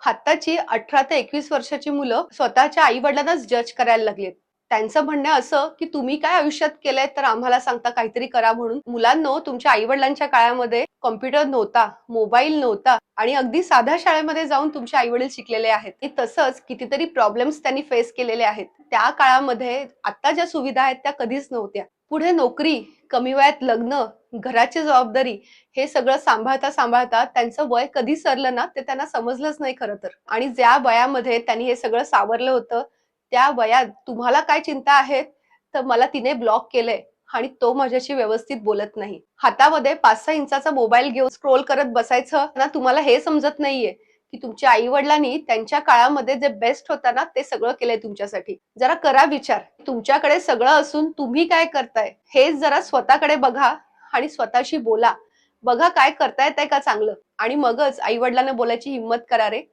आत्ताची 18 ते 21 वर्षाची मुलं स्वतःच्या आई-वडिलांनाच जज करायला लागलीत. त्यांचं म्हणणं असं, की तुम्ही काय आयुष्यात केलंय तर आम्हाला सांगता काहीतरी करा म्हणून. मुलांनो, तुमच्या आई-वडिलांच्या काळामध्ये कॉम्प्युटर नव्हता, मोबाईल नव्हता आणि अगदी साध्या शाळेमध्ये जाऊन तुमचे आई-वडील शिकलेले आहेत. आणि तसंच कितीतरी प्रॉब्लेम्स त्यांनी फेस केलेले आहेत. त्या काळामध्ये आता ज्या सुविधा आहेत त्या कधीच नव्हत्या. पुढे नोकरी, कमी वयात लग्न, घराची जबाबदारी हे सगळं सांभाळता सांभाळता त्यांचं वय कधी सरलं ना ते त्यांना समजलंच नाही खरं तर. आणि ज्या वयामध्ये त्यांनी हे सगळं सावरलं होतं, त्या वयात तुम्हाला काय चिंता आहेत, तर मला तिने ब्लॉक केलंय आणि तो माझ्याशी व्यवस्थित बोलत नाही. हातामध्ये 5-6 इंचाचा मोबाईल घेऊन स्क्रोल करत बसायचं ना, तुम्हाला हे समजत नाहीये की तुमच्या आई वडिलांनी त्यांच्या काळामध्ये जे बेस्ट होतं ना ते सगळं केलंय तुमच्यासाठी. जरा करा विचार. तुमच्याकडे सगळं असून तुम्ही काय करताय? हेच जरा स्वतःकडे बघा आणि स्वतःशी बोला. बघा काय करता येतंय का चांगलं आणि मगच आई वडिलांना बोलायची हिंमत करा रे.